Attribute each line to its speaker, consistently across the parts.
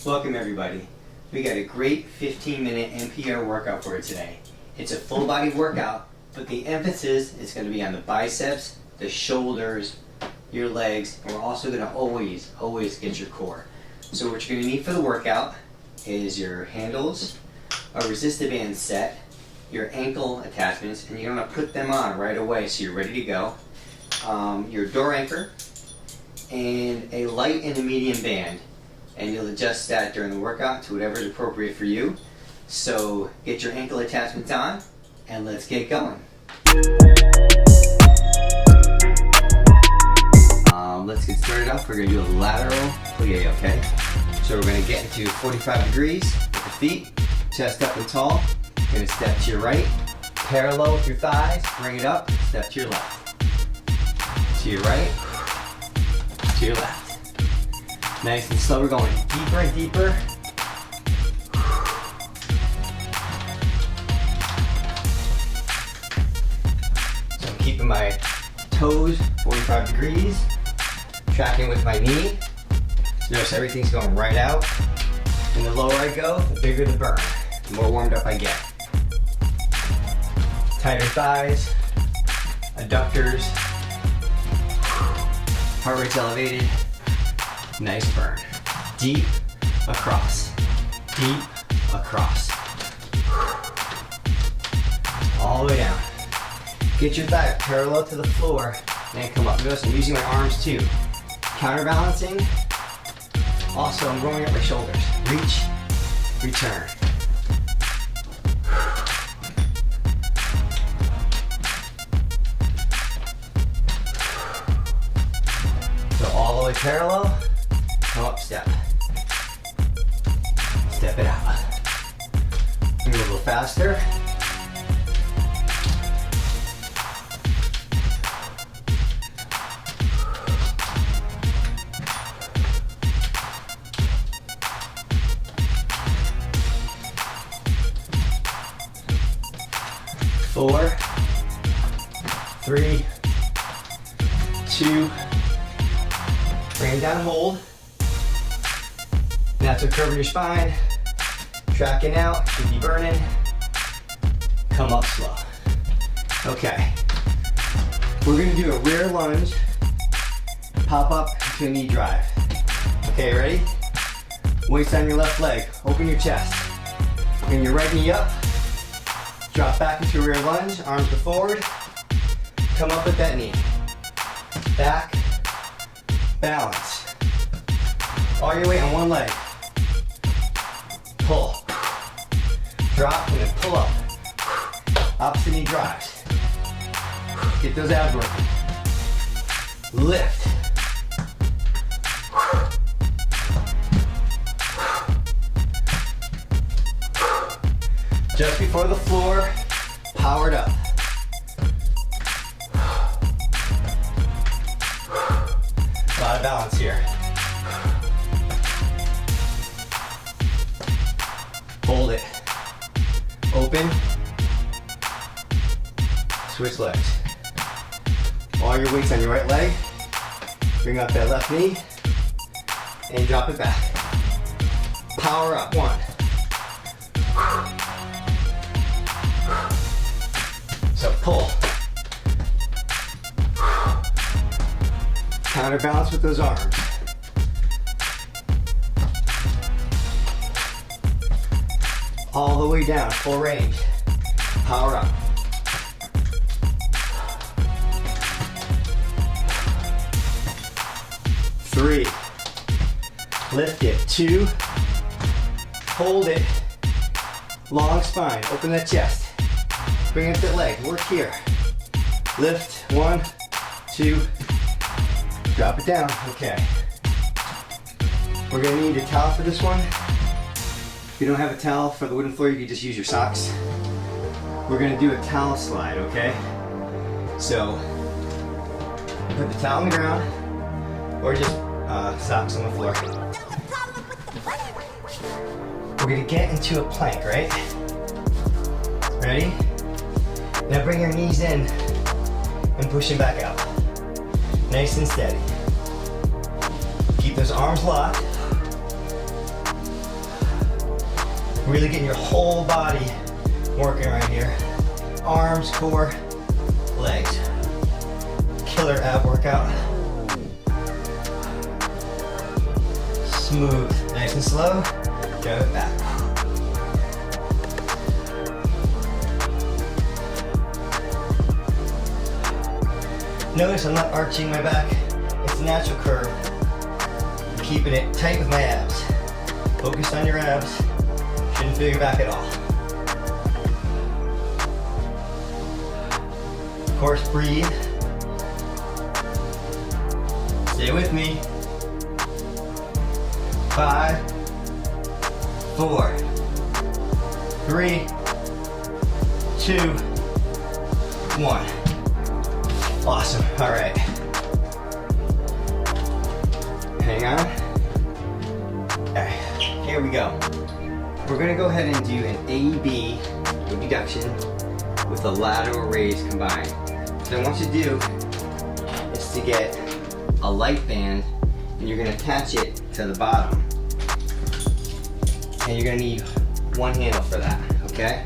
Speaker 1: Welcome everybody. We got a great 15-minute MPR workout for you today. It's a full body workout, but the emphasis is going to be on the biceps, the shoulders, your legs, and we're also going to always get your core. So what you're going to need for the workout is your handles, a resistive band set, your ankle attachments, and you're going to put them on right away so you're ready to go. Your door anchor, and a light and a medium band. And you'll adjust that during the workout to whatever is appropriate for you. So get your ankle attachments on and let's get going. Let's get started off. We're going to do a lateral plie, okay? So we're going to get into 45 degrees with the feet, chest up and tall. You're going to step to your right, parallel with your thighs, bring it up, step to your left. To your right, to your left. Nice and slow, we're going deeper and deeper. So I'm keeping my toes 45 degrees, tracking with my knee. Notice everything's going right out. And the lower I go, the bigger the burn, the more warmed up I get. Tighter thighs, adductors, heart rate's elevated. Nice burn. Deep across. Deep across. All the way down. Get your thigh parallel to the floor and come up. Notice I'm using my arms too. Counterbalancing. Also, I'm rolling up my shoulders. Reach, return. So all the way parallel. Come up, step. Step it out. Move a little faster. Four, 3, 2, bring it down, hold. Natural curve in your spine, tracking out, should be burning. Come up slow. Okay, we're gonna do a rear lunge, pop up to a knee drive. Okay, ready? Weights on your left leg, open your chest. Bring your right knee up, drop back into a rear lunge, arms to forward, come up with that knee. Back, balance. All your weight on one leg. Pull. Drop and then pull up. Opposite knee drives. Get those abs working. Lift. Just before the floor, powered up. A lot of balance here. Hold it. Open. Switch legs. All your weights on your right leg. Bring up that left knee and drop it back. Power up. 1. So pull. Counterbalance with those arms. All the way down, full range. Power up. 3. Lift it. 2. Hold it. Long spine. Open that chest. Bring up that leg. Work here. Lift. 1, 2. Drop it down. Okay. We're going to need a towel for this one. If you don't have a towel for the wooden floor, you can just use your socks. We're going to do a towel slide, okay? So, put the towel on the ground, or just socks on the floor. We're going to get into a plank, right? Ready? Now bring your knees in and push them back out. Nice and steady. Keep those arms locked. Really getting your whole body working right here. Arms, core, legs. Killer ab workout. Smooth, nice and slow. Go back. Notice I'm not arching my back. It's a natural curve. I'm keeping it tight with my abs. Focus on your abs. Shouldn't feel your back at all. Of course, breathe. Stay with me. 5, 4, 3, 2, 1. Awesome. All right. Hang on. All right. Here we go. We're gonna go ahead and do an A-B abduction with a lateral raise combined. What I want you to do is to get a light band and you're gonna attach it to the bottom. And you're gonna need one handle for that, okay?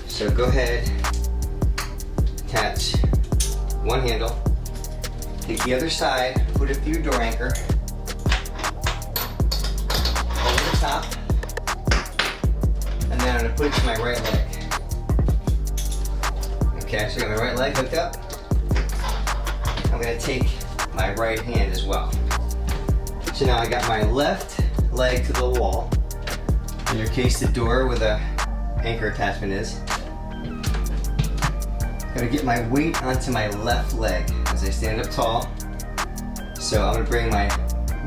Speaker 1: So go ahead, attach one handle, take the other side, put it through your door anchor, over the top, and then I'm gonna put it to my right leg. Okay, so I got my right leg hooked up. I'm gonna take my right hand as well. So now I got my left leg to the wall. In your case, the door where the anchor attachment is. Gonna get my weight onto my left leg as I stand up tall. So I'm gonna bring my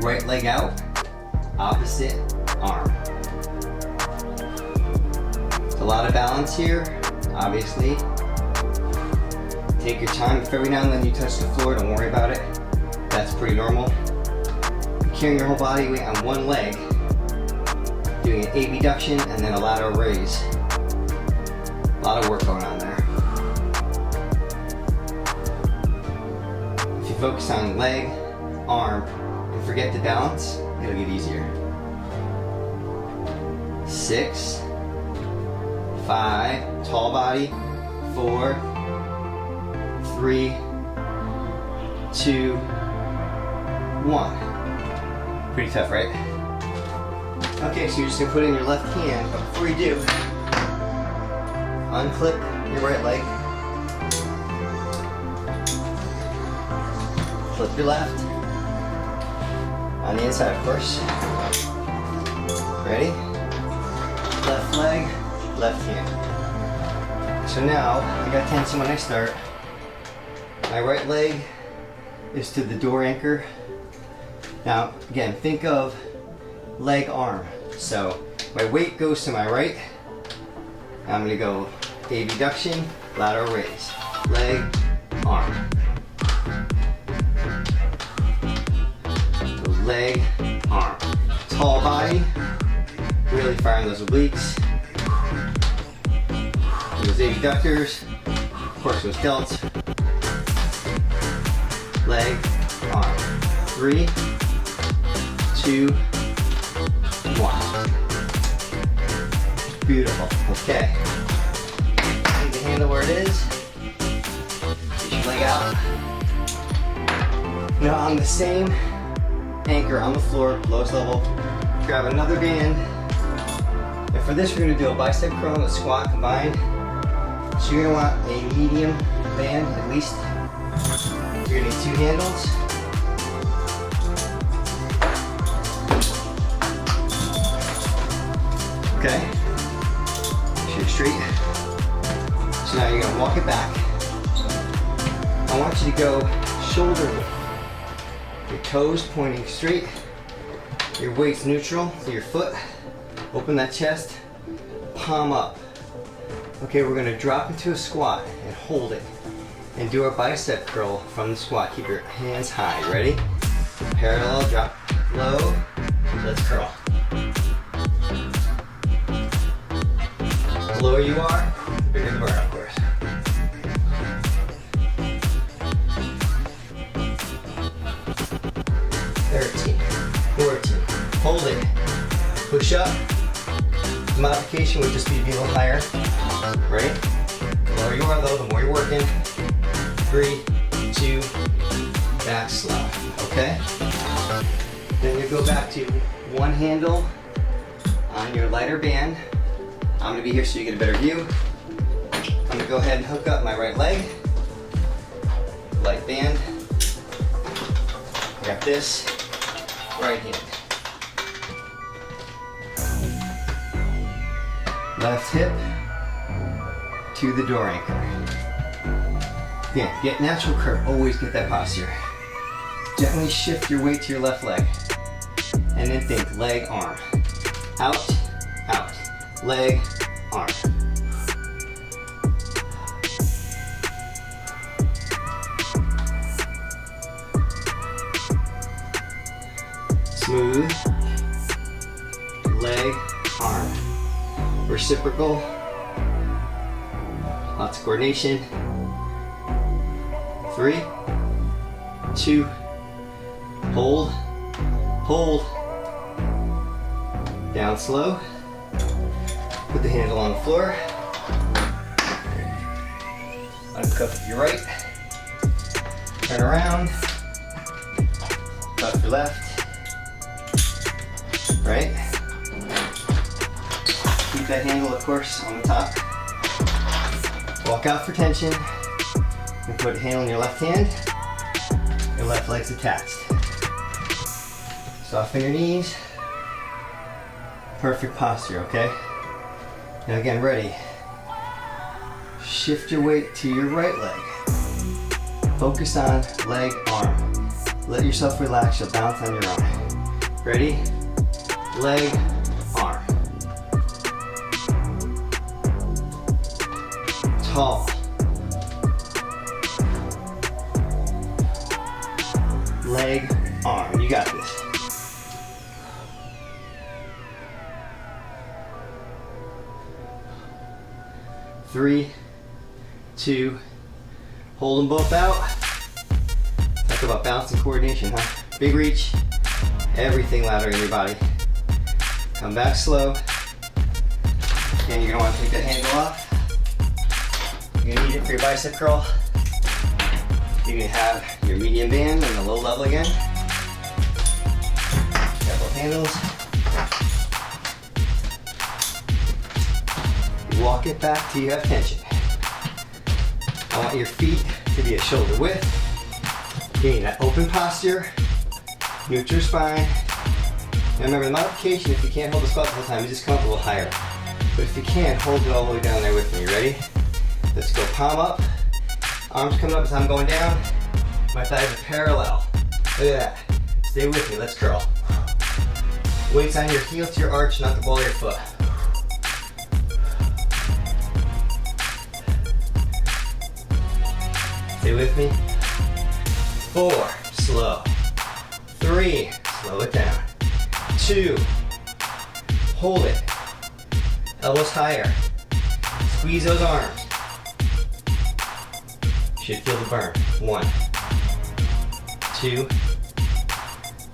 Speaker 1: right leg out, opposite arm. It's a lot of balance here, obviously. Take your time. If every now and then you touch the floor, don't worry about it. That's pretty normal. Carrying your whole body weight on one leg, doing an abduction and then a lateral raise. A lot of work going on there. If you focus on leg, arm, and forget the balance, it'll get easier. 6, 5, tall body, 4, 3, 2, 1. Pretty tough, right? Okay, so you're just gonna put in your left hand, but before you do, unclip your right leg, flip your left, on the inside of course. Ready? Left leg, left hand. So now, I got tension when I start. My right leg is to the door anchor. Now, again, think of leg, arm. So my weight goes to my right. I'm gonna go abduction, lateral raise. Leg, arm. So leg, arm. Tall body, really firing those obliques. Those abductors, of course those delts. Leg, arm. 3, 2, 1. Beautiful. Okay. Need the handle where it is. Get your leg out. Now on the same anchor on the floor, lowest level, grab another band. And for this, we're going to do a bicep curl and a squat combined. So you're going to want a medium band at least. You're going to need 2 handles. Okay, shoot straight. So now you're gonna walk it back. I want you to go shoulder width. Your toes pointing straight. Your weight's neutral to your foot. Open that chest, palm up. Okay, we're gonna drop into a squat and hold it. And do our bicep curl from the squat. Keep your hands high, ready? Parallel, drop low, let's curl. The lower you are, the bigger the burn, of course. (13, 14). Hold it. Push up, The modification would just be to be a little higher, right? The lower you are though, the more you're working. 3, 2, back slow, okay? Then you go back to one handle on your lighter band. I'm gonna be here so you get a better view. I'm gonna go ahead and hook up my right leg. Light band. Got this, right hand. Left hip to the door anchor. Again, get natural curve, always get that posture. Gently shift your weight to your left leg. And then think leg, arm. Out, out. Leg, arm. Smooth. Leg, arm. Reciprocal. Lots of coordination. 3, 2, hold, hold. Down slow. Put the handle on the floor. Uncuff your right. Turn around. Cuff your left. Right. Keep that handle, of course, on the top. Walk out for tension. And put a handle in your left hand. Your left leg's attached. Soften your knees. Perfect posture, okay? Now again, ready. Shift your weight to your right leg. Focus on leg, arm. Let yourself relax, you'll bounce on your own. Ready? Leg, arm. Tall. Leg, arm. You got this. Three, 2, hold them both out. Talk about balance and coordination, huh? Big reach, everything louder in your body. Come back slow. And you're gonna wanna take that handle off. You're gonna need it for your bicep curl. You're gonna have your medium band on the low level again. Got both handles. Walk it back till you have tension. I want your feet to be at shoulder width. Gain that open posture, neutral spine. Now remember the modification, if you can't hold the squat the whole time, you just come up a little higher. But if you can, hold it all the way down there with me. You ready? Let's go palm up. Arms coming up as I'm going down. My thighs are parallel. Look at that. Stay with me, let's curl. Weights on your heel to your arch, not the ball of your foot. Stay with me. 4, slow. 3, slow it down. 2, hold it. Elbows higher. Squeeze those arms. Should feel the burn. 1, 2,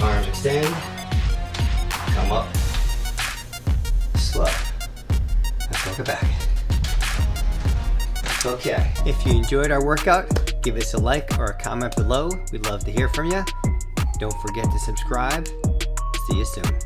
Speaker 1: arms extend. Come up. Slow. Let's walk it back. Okay. If you enjoyed our workout, give us a like or a comment below. We'd love to hear from you. Don't forget to subscribe. See you soon.